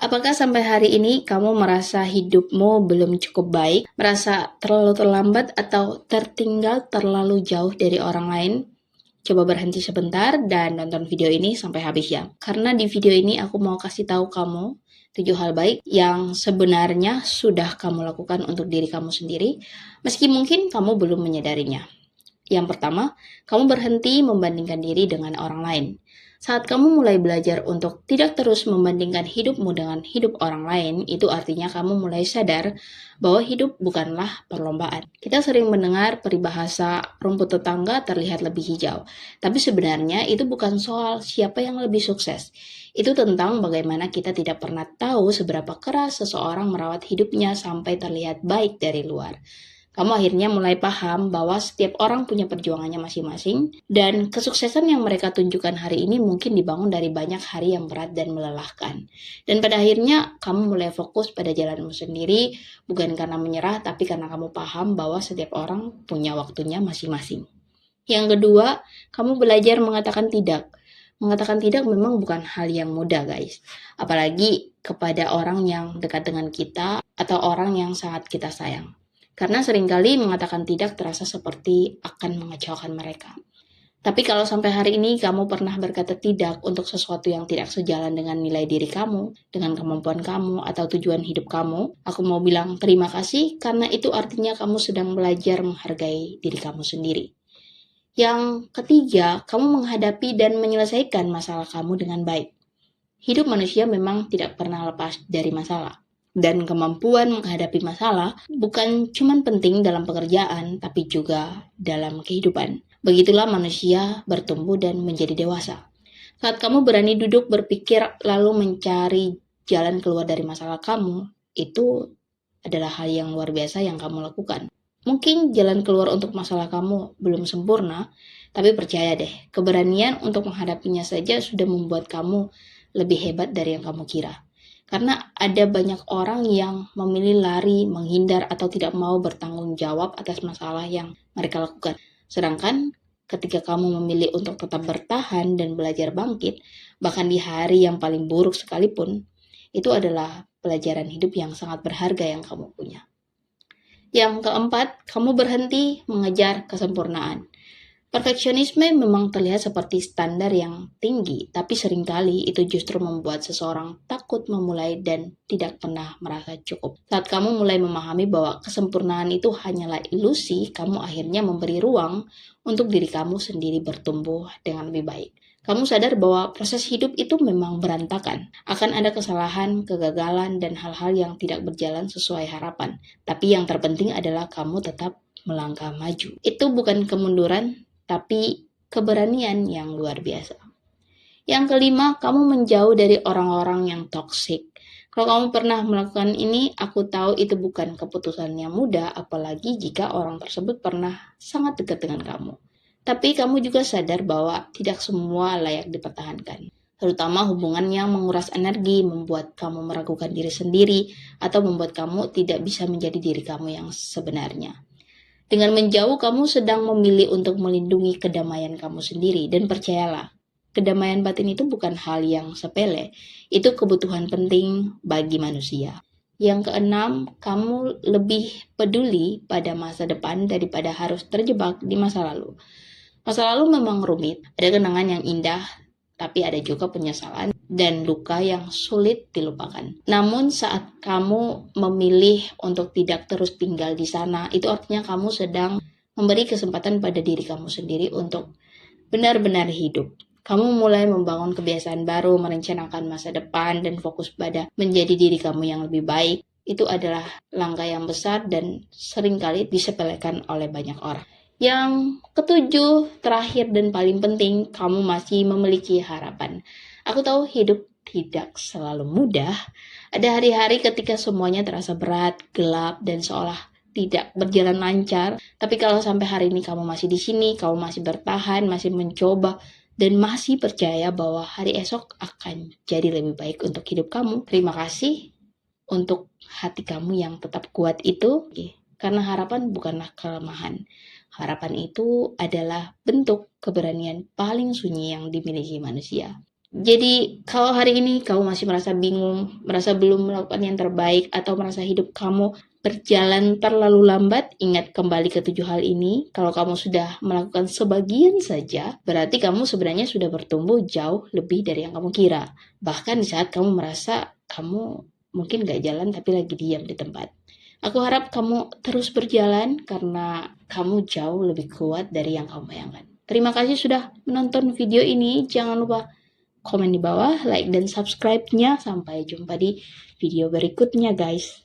Apakah sampai hari ini kamu merasa hidupmu belum cukup baik, merasa terlalu terlambat atau tertinggal terlalu jauh dari orang lain? Coba berhenti sebentar dan nonton video ini sampai habis ya. Karena di video ini aku mau kasih tahu kamu 7 hal baik yang sebenarnya sudah kamu lakukan untuk diri kamu sendiri, meski mungkin kamu belum menyadarinya. Yang pertama, kamu berhenti membandingkan diri dengan orang lain. Saat kamu mulai belajar untuk tidak terus membandingkan hidupmu dengan hidup orang lain, itu artinya kamu mulai sadar bahwa hidup bukanlah perlombaan. Kita sering mendengar peribahasa rumput tetangga terlihat lebih hijau, tapi sebenarnya itu bukan soal siapa yang lebih sukses. Itu tentang bagaimana kita tidak pernah tahu seberapa keras seseorang merawat hidupnya sampai terlihat baik dari luar. Kamu akhirnya mulai paham bahwa setiap orang punya perjuangannya masing-masing dan kesuksesan yang mereka tunjukkan hari ini mungkin dibangun dari banyak hari yang berat dan melelahkan. Dan pada akhirnya kamu mulai fokus pada jalanmu sendiri, bukan karena menyerah tapi karena kamu paham bahwa setiap orang punya waktunya masing-masing. Yang kedua, kamu belajar mengatakan tidak. Mengatakan tidak memang bukan hal yang mudah, guys. Apalagi kepada orang yang dekat dengan kita atau orang yang sangat kita sayang. Karena seringkali mengatakan tidak terasa seperti akan mengecewakan mereka. Tapi kalau sampai hari ini kamu pernah berkata tidak untuk sesuatu yang tidak sejalan dengan nilai diri kamu, dengan kemampuan kamu, atau tujuan hidup kamu, aku mau bilang terima kasih karena itu artinya kamu sedang belajar menghargai diri kamu sendiri. Yang ketiga, kamu menghadapi dan menyelesaikan masalah kamu dengan baik. Hidup manusia memang tidak pernah lepas dari masalah. Dan kemampuan menghadapi masalah bukan cuma penting dalam pekerjaan, tapi juga dalam kehidupan. Begitulah manusia bertumbuh dan menjadi dewasa. Saat kamu berani duduk berpikir lalu mencari jalan keluar dari masalah kamu, itu adalah hal yang luar biasa yang kamu lakukan. Mungkin jalan keluar untuk masalah kamu belum sempurna, tapi percaya deh, keberanian untuk menghadapinya saja sudah membuat kamu lebih hebat dari yang kamu kira. Karena ada banyak orang yang memilih lari, menghindar, atau tidak mau bertanggung jawab atas masalah yang mereka lakukan. Sedangkan ketika kamu memilih untuk tetap bertahan dan belajar bangkit, bahkan di hari yang paling buruk sekalipun, itu adalah pelajaran hidup yang sangat berharga yang kamu punya. Yang keempat, kamu berhenti mengejar kesempurnaan. Perfeksionisme memang terlihat seperti standar yang tinggi, tapi seringkali itu justru membuat seseorang takut memulai dan tidak pernah merasa cukup. Saat kamu mulai memahami bahwa kesempurnaan itu hanyalah ilusi, kamu akhirnya memberi ruang untuk diri kamu sendiri bertumbuh dengan lebih baik. Kamu sadar bahwa proses hidup itu memang berantakan. Akan ada kesalahan, kegagalan, dan hal-hal yang tidak berjalan sesuai harapan. Tapi yang terpenting adalah kamu tetap melangkah maju. Itu bukan kemunduran, tapi keberanian yang luar biasa. Yang kelima, kamu menjauh dari orang-orang yang toksik. Kalau kamu pernah melakukan ini, aku tahu itu bukan keputusan yang mudah, apalagi jika orang tersebut pernah sangat dekat dengan kamu. Tapi kamu juga sadar bahwa tidak semua layak dipertahankan. Terutama hubungan yang menguras energi, membuat kamu meragukan diri sendiri, atau membuat kamu tidak bisa menjadi diri kamu yang sebenarnya. Dengan menjauh, kamu sedang memilih untuk melindungi kedamaian kamu sendiri. Dan percayalah, kedamaian batin itu bukan hal yang sepele. Itu kebutuhan penting bagi manusia. Yang keenam, kamu lebih peduli pada masa depan daripada harus terjebak di masa lalu. Masa lalu memang rumit, ada kenangan yang indah, tapi ada juga penyesalan dan luka yang sulit dilupakan. Namun saat kamu memilih untuk tidak terus tinggal di sana, itu artinya kamu sedang memberi kesempatan pada diri kamu sendiri untuk benar-benar hidup. Kamu mulai membangun kebiasaan baru, merencanakan masa depan, dan fokus pada menjadi diri kamu yang lebih baik. Itu adalah langkah yang besar dan seringkali disepelekan oleh banyak orang. Yang ketujuh, terakhir dan paling penting, kamu masih memiliki harapan. Aku tahu hidup tidak selalu mudah. Ada hari-hari ketika semuanya terasa berat, gelap, dan seolah tidak berjalan lancar. Tapi kalau sampai hari ini kamu masih di sini, kamu masih bertahan, masih mencoba, dan masih percaya bahwa hari esok akan jadi lebih baik untuk hidup kamu. Terima kasih untuk hati kamu yang tetap kuat itu. Karena harapan bukanlah kelemahan. Harapan itu adalah bentuk keberanian paling sunyi yang dimiliki manusia. Jadi kalau hari ini kamu masih merasa bingung, merasa belum melakukan yang terbaik, atau merasa hidup kamu berjalan terlalu lambat, ingat kembali ke 7 hal ini. Kalau kamu sudah melakukan sebagian saja, berarti kamu sebenarnya sudah bertumbuh jauh lebih dari yang kamu kira. Bahkan di saat kamu merasa kamu mungkin gak jalan tapi lagi diam di tempat. Aku harap kamu terus berjalan karena kamu jauh lebih kuat dari yang kamu bayangkan. Terima kasih sudah menonton video ini. Jangan lupa komen di bawah, like dan subscribe-nya. Sampai jumpa di video berikutnya guys.